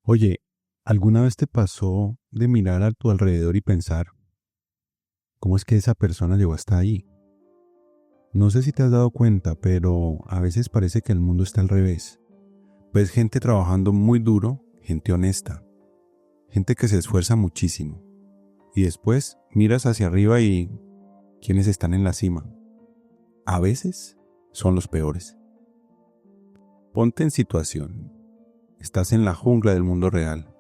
Oye, ¿alguna vez te pasó de mirar a tu alrededor y pensar, ¿cómo es que esa persona llegó hasta ahí? No sé si te has dado cuenta, pero a veces parece que el mundo está al revés. Ves gente trabajando muy duro, gente honesta, gente que se esfuerza muchísimo. Y después miras hacia arriba y quienes están en la cima. A veces son los peores. Ponte en situación. Estás en la jungla del mundo real.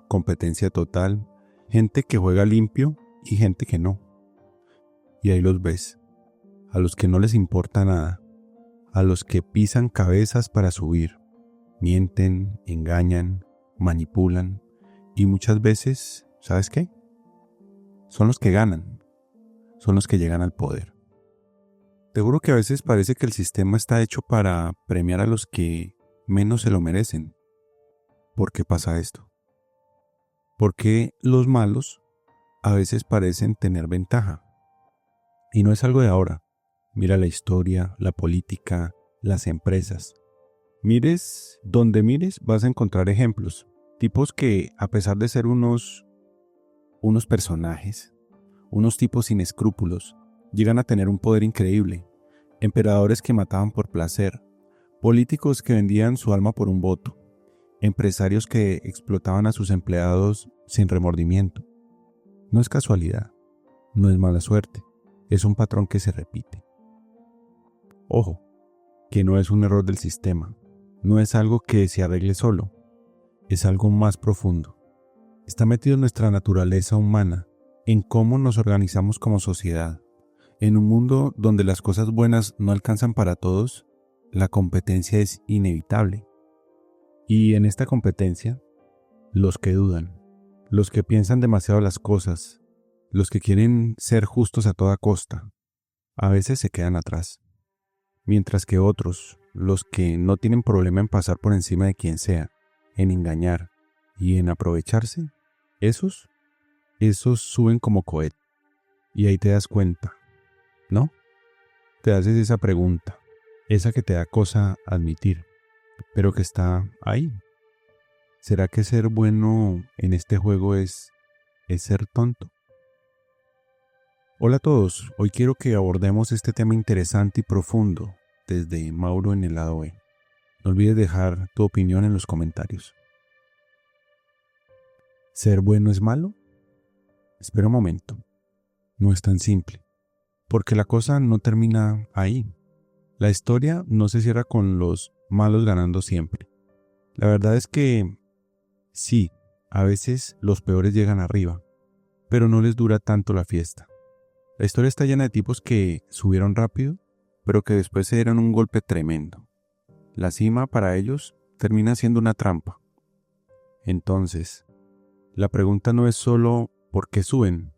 Competencia total, gente que juega limpio y gente que no. Y ahí los ves, a los que no les importa nada, a los que pisan cabezas para subir, mienten, engañan, manipulan y muchas veces, ¿sabes qué? Son los que ganan, son los que llegan al poder. Te juro que a veces parece que el sistema está hecho para premiar a los que menos se lo merecen. ¿Por qué pasa esto? Porque los malos a veces parecen tener ventaja. Y no es algo de ahora. Mira la historia, la política, las empresas. Mires donde mires vas a encontrar ejemplos. Tipos que, a pesar de ser unos personajes, unos tipos sin escrúpulos, llegan a tener un poder increíble. Emperadores que mataban por placer, políticos que vendían su alma por un voto, empresarios que explotaban a sus empleados sin remordimiento. No es casualidad, no es mala suerte, es un patrón que se repite. Ojo, que no es un error del sistema, no es algo que se arregle solo, es algo más profundo. Está metido en nuestra naturaleza humana, en cómo nos organizamos como sociedad. En un mundo donde las cosas buenas no alcanzan para todos, la competencia es inevitable. Y en esta competencia, los que dudan, los que piensan demasiado las cosas, los que quieren ser justos a toda costa, a veces se quedan atrás. Mientras que otros, los que no tienen problema en pasar por encima de quien sea, en engañar y en aprovecharse, esos suben como cohet. Y ahí te das cuenta, ¿no? Te haces esa pregunta, esa que te da cosa admitir, pero que está ahí. ¿Será que ser bueno en este juego es ser tonto? Hola a todos, hoy quiero que abordemos este tema interesante y profundo desde Mauro en el lado B. No olvides dejar tu opinión en los comentarios. ¿Ser bueno es malo? Espera un momento, no es tan simple, porque la cosa no termina ahí. La historia no se cierra con los malos ganando siempre. La verdad es que sí, a veces los peores llegan arriba, pero no les dura tanto la fiesta. La historia está llena de tipos que subieron rápido, pero que después se dieron un golpe tremendo. La cima para ellos termina siendo una trampa. Entonces, la pregunta no es solo por qué suben,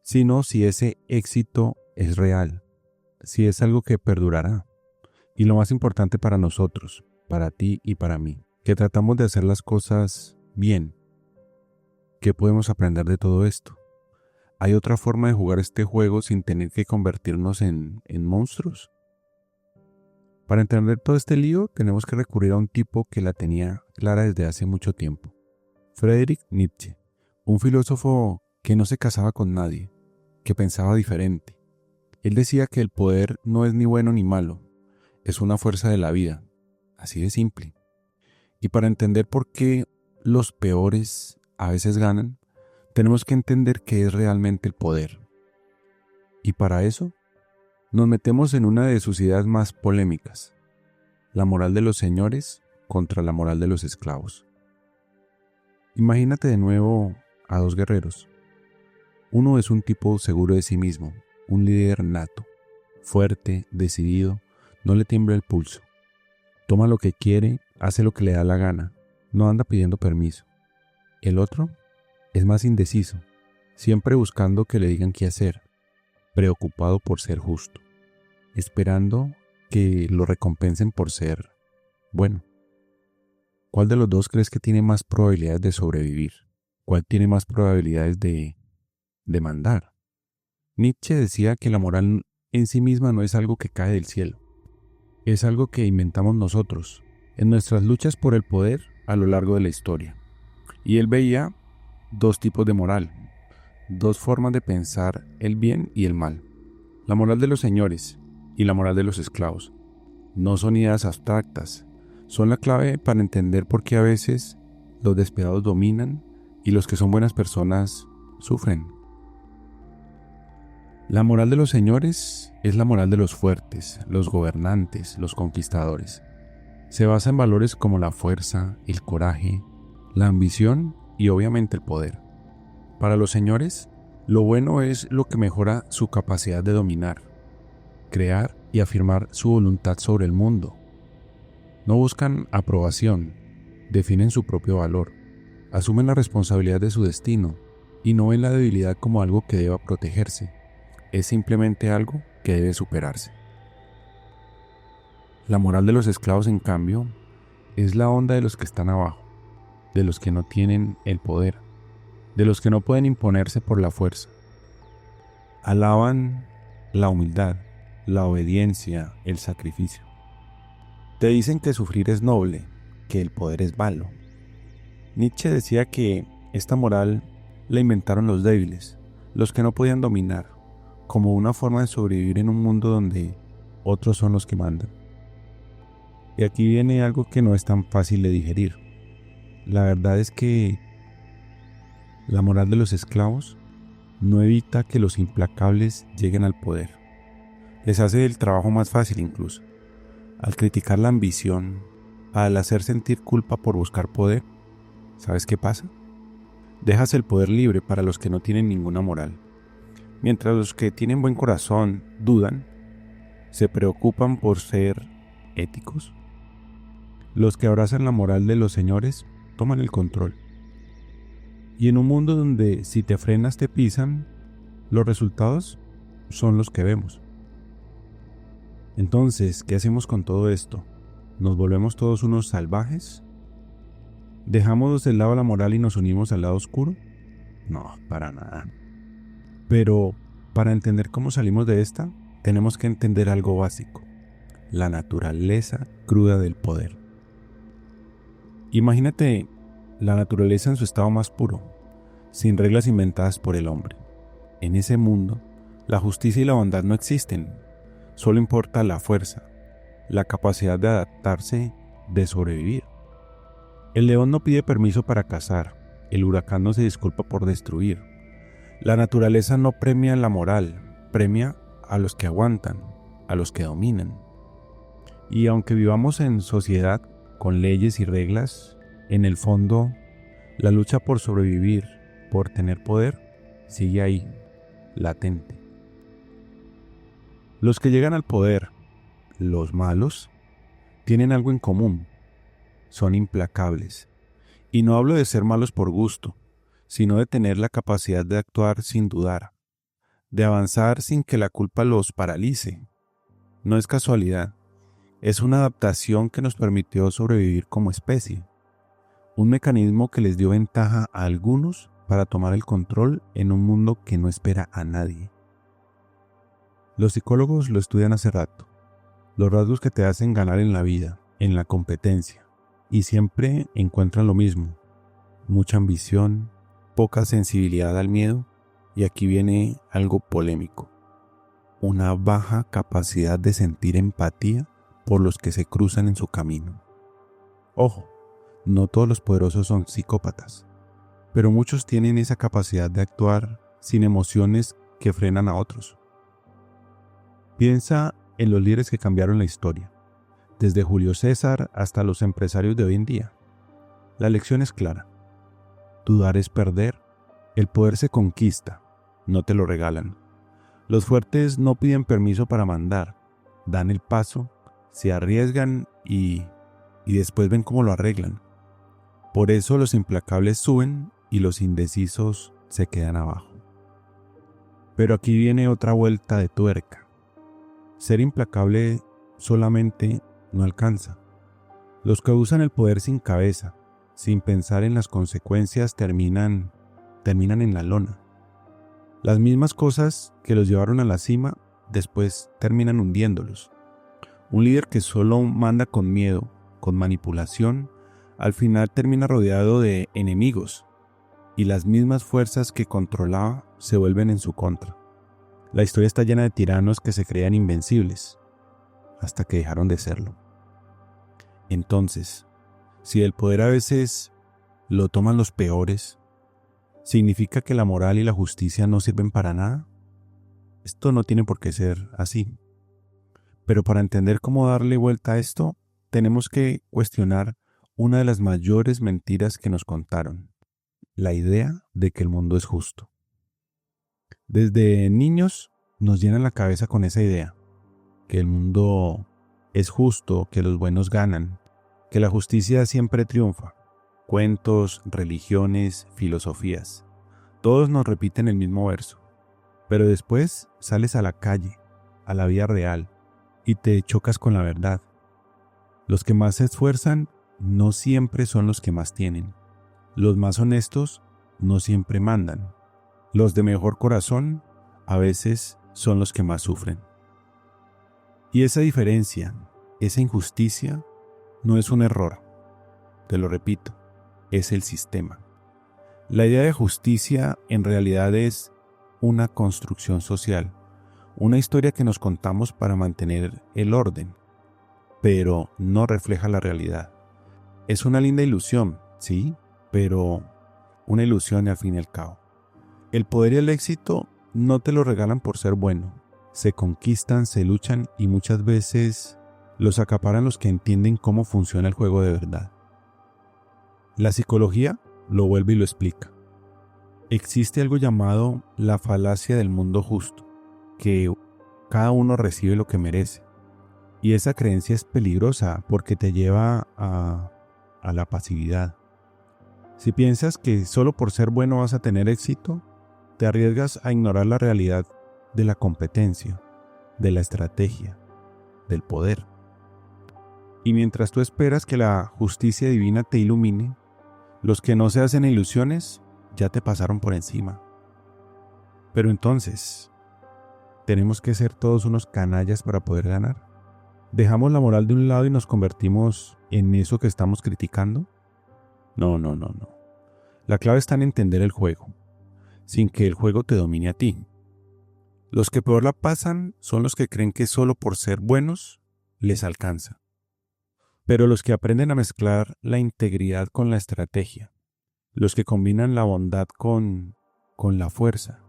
sino si ese éxito es real, si es algo que perdurará. Y lo más importante para nosotros, para ti y para mí, que tratamos de hacer las cosas bien. ¿Qué podemos aprender de todo esto? ¿Hay otra forma de jugar este juego sin tener que convertirnos en monstruos? Para entender todo este lío, tenemos que recurrir a un tipo que la tenía clara desde hace mucho tiempo. Friedrich Nietzsche, un filósofo que no se casaba con nadie, que pensaba diferente. Él decía que el poder no es ni bueno ni malo, es una fuerza de la vida, así de simple. Y para entender por qué los peores a veces ganan, tenemos que entender qué es realmente el poder. Y para eso, nos metemos en una de sus ideas más polémicas, la moral de los señores contra la moral de los esclavos. Imagínate de nuevo a dos guerreros. Uno es un tipo seguro de sí mismo, un líder nato, fuerte, decidido, no le tiembla el pulso. Toma lo que quiere, hace lo que le da la gana, no anda pidiendo permiso. El otro es más indeciso, siempre buscando que le digan qué hacer, preocupado por ser justo, esperando que lo recompensen por ser bueno. ¿Cuál de los dos crees que tiene más probabilidades de sobrevivir? ¿Cuál tiene más probabilidades de mandar? Nietzsche decía que la moral en sí misma no es algo que cae del cielo, es algo que inventamos nosotros. En nuestras luchas por el poder a lo largo de la historia. Y él veía dos tipos de moral, dos formas de pensar el bien y el mal. La moral de los señores y la moral de los esclavos. No son ideas abstractas, son la clave para entender por qué a veces los despiadados dominan y los que son buenas personas sufren. La moral de los señores es la moral de los fuertes, los gobernantes, los conquistadores. Se basa en valores como la fuerza, el coraje, la ambición y obviamente el poder. Para los señores, lo bueno es lo que mejora su capacidad de dominar, crear y afirmar su voluntad sobre el mundo. No buscan aprobación, definen su propio valor, asumen la responsabilidad de su destino y no ven la debilidad como algo que deba protegerse, es simplemente algo que debe superarse. La moral de los esclavos, en cambio, es la onda de los que están abajo, de los que no tienen el poder, de los que no pueden imponerse por la fuerza. Alaban la humildad, la obediencia, el sacrificio. Te dicen que sufrir es noble, que el poder es malo. Nietzsche decía que esta moral la inventaron los débiles, los que no podían dominar, como una forma de sobrevivir en un mundo donde otros son los que mandan. Y aquí viene algo que no es tan fácil de digerir. La verdad es que la moral de los esclavos no evita que los implacables lleguen al poder. Les hace el trabajo más fácil incluso. Al criticar la ambición, al hacer sentir culpa por buscar poder, ¿sabes qué pasa? Dejas el poder libre para los que no tienen ninguna moral. Mientras los que tienen buen corazón dudan, se preocupan por ser éticos. Los que abrazan la moral de los señores toman el control. Y en un mundo donde si te frenas te pisan, los resultados son los que vemos. Entonces, ¿qué hacemos con todo esto? ¿Nos volvemos todos unos salvajes? ¿Dejamos de lado la moral y nos unimos al lado oscuro? No, para nada. Pero para entender cómo salimos de esta, tenemos que entender algo básico: la naturaleza cruda del poder. Imagínate la naturaleza en su estado más puro, sin reglas inventadas por el hombre. En ese mundo, la justicia y la bondad no existen. Solo importa la fuerza, la capacidad de adaptarse, de sobrevivir. El león no pide permiso para cazar, el huracán no se disculpa por destruir. La naturaleza no premia la moral, premia a los que aguantan, a los que dominan. Y aunque vivamos en sociedad con leyes y reglas, en el fondo, la lucha por sobrevivir, por tener poder, sigue ahí, latente. Los que llegan al poder, los malos, tienen algo en común: son implacables. Y no hablo de ser malos por gusto, sino de tener la capacidad de actuar sin dudar, de avanzar sin que la culpa los paralice. No es casualidad, es una adaptación que nos permitió sobrevivir como especie, un mecanismo que les dio ventaja a algunos para tomar el control en un mundo que no espera a nadie. Los psicólogos lo estudian hace rato, los rasgos que te hacen ganar en la vida, en la competencia, y siempre encuentran lo mismo: mucha ambición, poca sensibilidad al miedo, y aquí viene algo polémico: una baja capacidad de sentir empatía por los que se cruzan en su camino. Ojo, no todos los poderosos son psicópatas, pero muchos tienen esa capacidad de actuar sin emociones que frenan a otros. Piensa en los líderes que cambiaron la historia, desde Julio César hasta los empresarios de hoy en día. La lección es clara: dudar es perder, el poder se conquista, no te lo regalan. Los fuertes no piden permiso para mandar, dan el paso, se arriesgan y después ven cómo lo arreglan. Por eso los implacables suben y los indecisos se quedan abajo. Pero aquí viene otra vuelta de tuerca. Ser implacable solamente no alcanza. Los que usan el poder sin cabeza, sin pensar en las consecuencias, terminan en la lona. Las mismas cosas que los llevaron a la cima después terminan hundiéndolos. Un líder que solo manda con miedo, con manipulación, al final termina rodeado de enemigos y las mismas fuerzas que controlaba se vuelven en su contra. La historia está llena de tiranos que se creían invencibles hasta que dejaron de serlo. Entonces, si el poder a veces lo toman los peores, ¿significa que la moral y la justicia no sirven para nada? Esto no tiene por qué ser así. Pero para entender cómo darle vuelta a esto, tenemos que cuestionar una de las mayores mentiras que nos contaron: la idea de que el mundo es justo. Desde niños nos llenan la cabeza con esa idea, que el mundo es justo, que los buenos ganan, que la justicia siempre triunfa. Cuentos, religiones, filosofías, todos nos repiten el mismo verso. Pero después sales a la calle, a la vida real, y te chocas con la verdad. Los que más se esfuerzan no siempre son los que más tienen. Los más honestos no siempre mandan. Los de mejor corazón a veces son los que más sufren. Y esa diferencia, esa injusticia, no es un error. Te lo repito, es el sistema. La idea de justicia en realidad es una construcción social, una historia que nos contamos para mantener el orden, pero no refleja la realidad. Es una linda ilusión, sí, pero una ilusión al fin y al cabo. El poder y el éxito no te lo regalan por ser bueno. Se conquistan, se luchan y muchas veces los acaparan los que entienden cómo funciona el juego de verdad. La psicología lo vuelve y lo explica. Existe algo llamado la falacia del mundo justo, que cada uno recibe lo que merece. Y esa creencia es peligrosa porque te lleva a la pasividad. Si piensas que solo por ser bueno vas a tener éxito, te arriesgas a ignorar la realidad de la competencia, de la estrategia, del poder. Y mientras tú esperas que la justicia divina te ilumine, los que no se hacen ilusiones ya te pasaron por encima. Pero entonces, ¿tenemos que ser todos unos canallas para poder ganar? ¿Dejamos la moral de un lado y nos convertimos en eso que estamos criticando? No. La clave está en entender el juego, sin que el juego te domine a ti. Los que peor la pasan son los que creen que solo por ser buenos les alcanza. Pero los que aprenden a mezclar la integridad con la estrategia, los que combinan la bondad con la fuerza,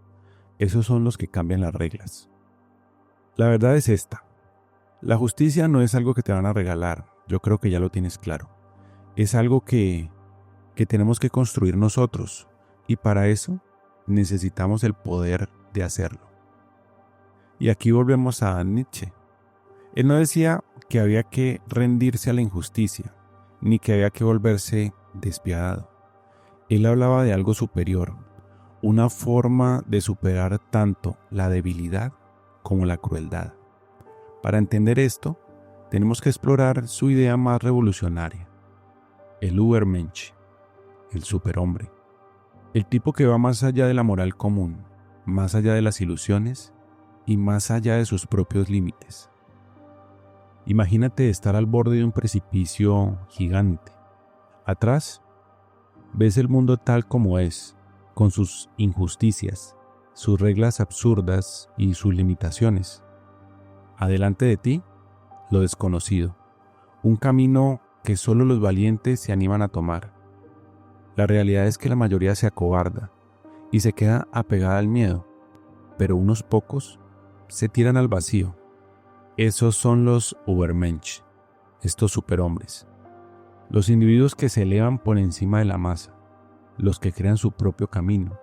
esos son los que cambian las reglas. La verdad es esta: la justicia no es algo que te van a regalar, yo creo que ya lo tienes claro. Es algo que tenemos que construir nosotros, y para eso necesitamos el poder de hacerlo. Y aquí volvemos a Nietzsche. Él no decía que había que rendirse a la injusticia, ni que había que volverse despiadado. Él hablaba de algo superior, una forma de superar tanto la debilidad como la crueldad. Para entender esto, tenemos que explorar su idea más revolucionaria, el Übermensch, el superhombre, el tipo que va más allá de la moral común, más allá de las ilusiones y más allá de sus propios límites. Imagínate estar al borde de un precipicio gigante. Atrás, ves el mundo tal como es, con sus injusticias, sus reglas absurdas y sus limitaciones. Adelante de ti, lo desconocido, un camino que solo los valientes se animan a tomar. La realidad es que la mayoría se acobarda y se queda apegada al miedo, pero unos pocos se tiran al vacío. Esos son los Übermensch, estos superhombres. Los individuos que se elevan por encima de la masa, los que crean su propio camino,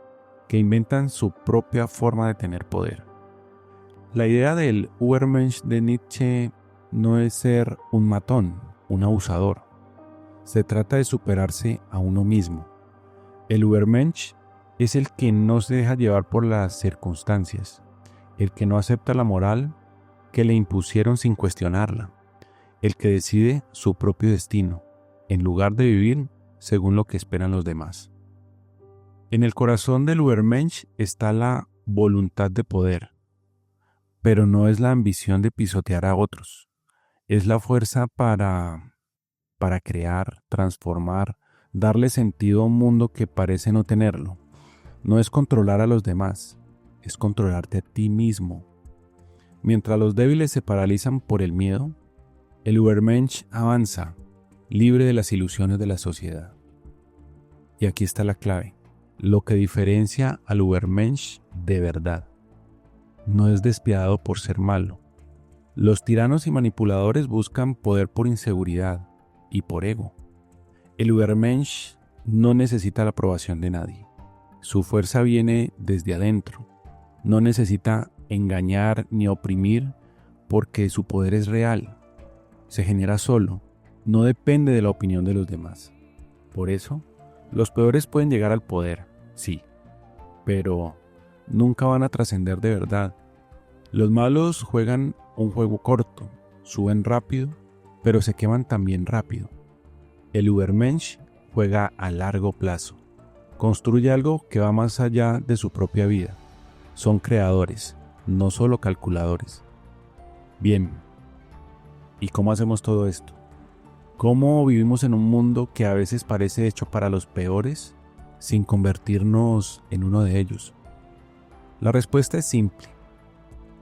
que inventan su propia forma de tener poder. La idea del Übermensch de Nietzsche no es ser un matón, un abusador. Se trata de superarse a uno mismo. El Übermensch es el que no se deja llevar por las circunstancias, el que no acepta la moral que le impusieron sin cuestionarla, el que decide su propio destino, en lugar de vivir según lo que esperan los demás. En el corazón del Übermensch está la voluntad de poder, pero no es la ambición de pisotear a otros, es la fuerza para para crear, transformar, darle sentido a un mundo que parece no tenerlo. No es controlar a los demás, es controlarte a ti mismo. Mientras los débiles se paralizan por el miedo, el Übermensch avanza, libre de las ilusiones de la sociedad. Y aquí está la clave, lo que diferencia al Übermensch de verdad. No es despiadado por ser malo. Los tiranos y manipuladores buscan poder por inseguridad y por ego. El Übermensch no necesita la aprobación de nadie. Su fuerza viene desde adentro. No necesita engañar ni oprimir porque su poder es real. Se genera solo. No depende de la opinión de los demás. Por eso, los peores pueden llegar al poder, sí, pero nunca van a trascender de verdad. Los malos juegan un juego corto, suben rápido, pero se queman también rápido. El Übermensch juega a largo plazo. Construye algo que va más allá de su propia vida. Son creadores, no solo calculadores. Bien, ¿y cómo hacemos todo esto? ¿Cómo vivimos en un mundo que a veces parece hecho para los peores sin convertirnos en uno de ellos? La respuesta es simple.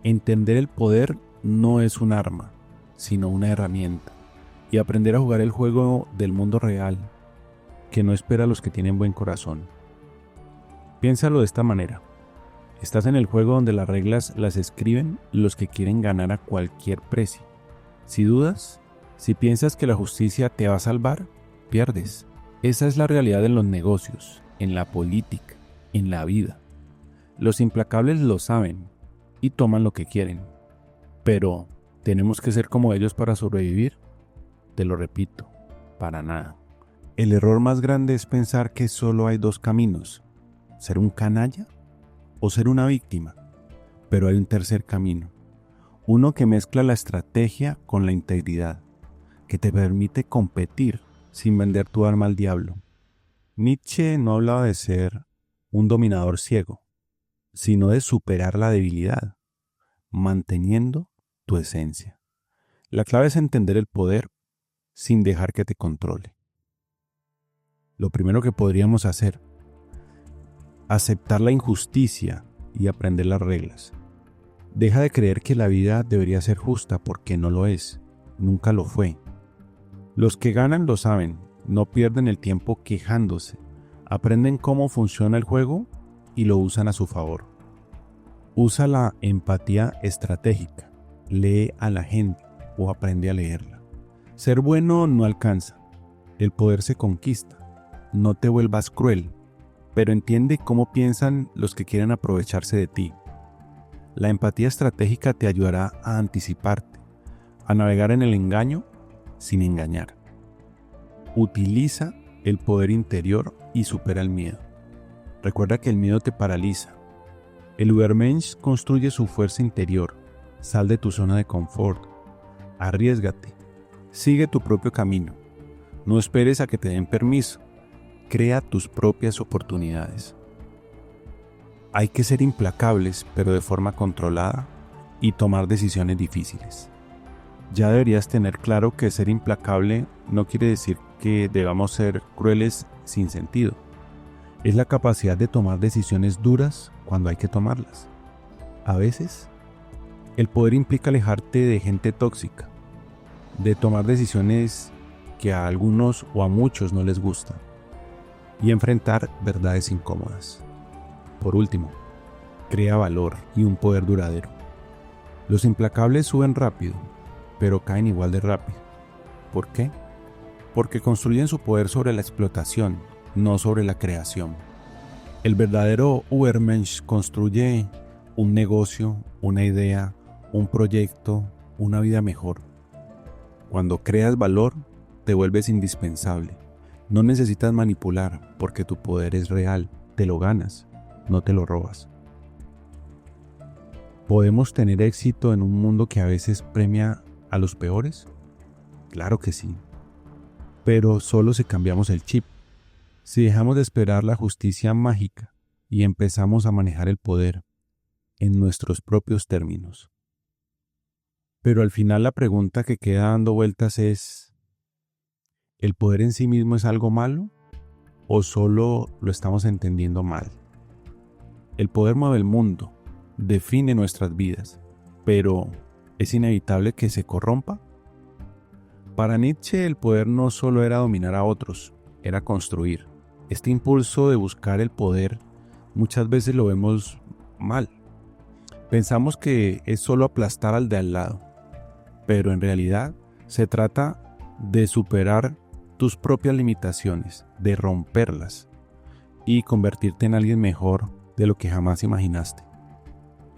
Entender el poder no es un arma, sino una herramienta. Y aprender a jugar el juego del mundo real, que no espera a los que tienen buen corazón. Piénsalo de esta manera. Estás en el juego donde las reglas las escriben los que quieren ganar a cualquier precio. Si dudas, si piensas que la justicia te va a salvar, pierdes. Esa es la realidad en los negocios, en la política, en la vida. Los implacables lo saben y toman lo que quieren. Pero, ¿tenemos que ser como ellos para sobrevivir? Te lo repito, para nada. El error más grande es pensar que solo hay dos caminos, ser un canalla o ser una víctima. Pero hay un tercer camino, uno que mezcla la estrategia con la integridad, que te permite competir sin vender tu arma al diablo. Nietzsche no hablaba de ser un dominador ciego, sino de superar la debilidad, manteniendo tu esencia. La clave es entender el poder sin dejar que te controle. Lo primero que podríamos hacer, aceptar la injusticia y aprender las reglas. Deja de creer que la vida debería ser justa porque no lo es, nunca lo fue. Los que ganan lo saben, no pierden el tiempo quejándose, aprenden cómo funciona el juego y lo usan a su favor. Usa la empatía estratégica, lee a la gente o aprende a leerla. Ser bueno no alcanza, el poder se conquista. No te vuelvas cruel, pero entiende cómo piensan los que quieren aprovecharse de ti. La empatía estratégica te ayudará a anticiparte, a navegar en el engaño sin engañar. Utiliza el poder interior y supera el miedo. Recuerda que el miedo te paraliza. El Übermensch construye su fuerza interior. Sal de tu zona de confort. Arriésgate. Sigue tu propio camino. No esperes a que te den permiso. Crea tus propias oportunidades. Hay que ser implacables, pero de forma controlada y tomar decisiones difíciles. Ya deberías tener claro que ser implacable no quiere decir que debamos ser crueles sin sentido. Es la capacidad de tomar decisiones duras cuando hay que tomarlas. A veces, el poder implica alejarte de gente tóxica, de tomar decisiones que a algunos o a muchos no les gustan, y enfrentar verdades incómodas. Por último, crea valor y un poder duradero. Los implacables suben rápido, pero caen igual de rápido. ¿Por qué? Porque construyen su poder sobre la explotación, no sobre la creación. El verdadero Übermensch construye un negocio, una idea, un proyecto, una vida mejor. Cuando creas valor, te vuelves indispensable. No necesitas manipular porque tu poder es real, te lo ganas, no te lo robas. ¿Podemos tener éxito en un mundo que a veces premia a los peores? Claro que sí, pero solo si cambiamos el chip, si dejamos de esperar la justicia mágica y empezamos a manejar el poder en nuestros propios términos. Pero al final la pregunta que queda dando vueltas es, ¿El poder en sí mismo es algo malo o solo lo estamos entendiendo mal? El poder mueve el mundo, define nuestras vidas, pero ¿es inevitable que se corrompa? Para Nietzsche el poder no solo era dominar a otros, era construir. Este impulso de buscar el poder muchas veces lo vemos mal. Pensamos que es solo aplastar al de al lado, pero en realidad se trata de superar tus propias limitaciones, de romperlas y convertirte en alguien mejor de lo que jamás imaginaste.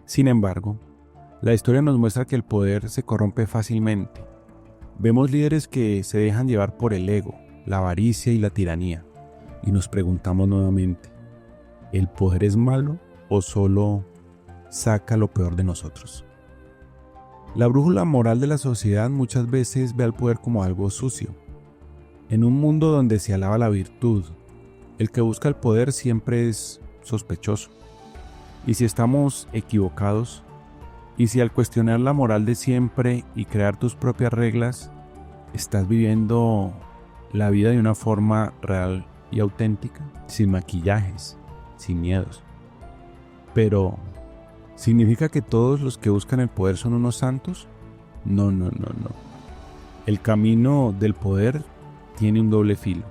Sin embargo, la historia nos muestra que el poder se corrompe fácilmente. Vemos líderes que se dejan llevar por el ego, la avaricia y la tiranía, y nos preguntamos nuevamente, ¿el poder es malo o solo saca lo peor de nosotros? La brújula moral de la sociedad muchas veces ve al poder como algo sucio. En un mundo donde se alaba la virtud, el que busca el poder siempre es sospechoso. Y si estamos equivocados, y si al cuestionar la moral de siempre y crear tus propias reglas, estás viviendo la vida de una forma real y auténtica, sin maquillajes, sin miedos. Pero, ¿significa que todos los que buscan el poder son unos santos? No. El camino del poder tiene un doble filo.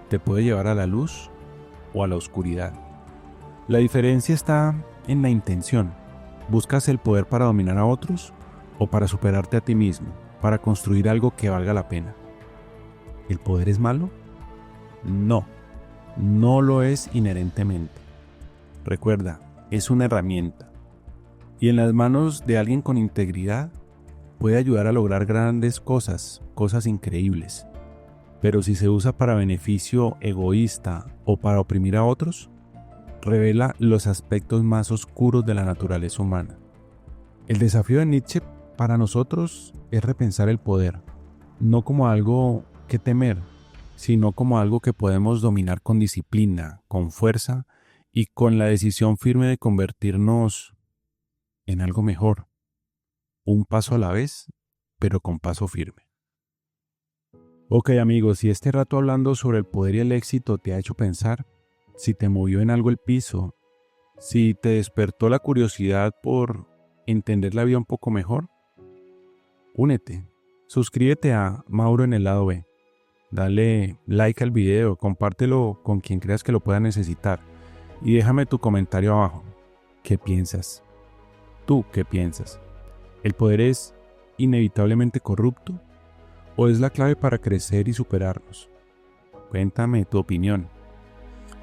Te puede llevar a la luz o a la oscuridad. La diferencia está en la intención. ¿Buscas el poder para dominar a otros o para superarte a ti mismo, para construir algo que valga la pena? ¿El poder es malo? No lo es inherentemente. Recuerda, es una herramienta. Y en las manos de alguien con integridad puede ayudar a lograr grandes cosas increíbles. Pero si se usa para beneficio egoísta o para oprimir a otros, revela los aspectos más oscuros de la naturaleza humana. El desafío de Nietzsche para nosotros es repensar el poder, no como algo que temer, sino como algo que podemos dominar con disciplina, con fuerza y con la decisión firme de convertirnos en algo mejor. Un paso a la vez, pero con paso firme. Ok amigos, si este rato hablando sobre el poder y el éxito te ha hecho pensar, si te movió en algo el piso, si te despertó la curiosidad por entender la vida un poco mejor, únete, suscríbete a Mauro en el lado B, dale like al video, compártelo con quien creas que lo pueda necesitar y déjame tu comentario abajo. ¿Qué piensas? ¿Tú qué piensas? ¿El poder es inevitablemente corrupto o es la clave para crecer y superarnos? Cuéntame tu opinión.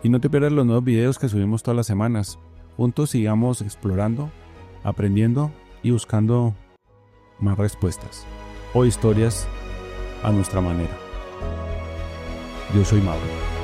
Y no te pierdas los nuevos videos que subimos todas las semanas. Juntos sigamos explorando, aprendiendo y buscando más respuestas o historias a nuestra manera. Yo soy Mauro.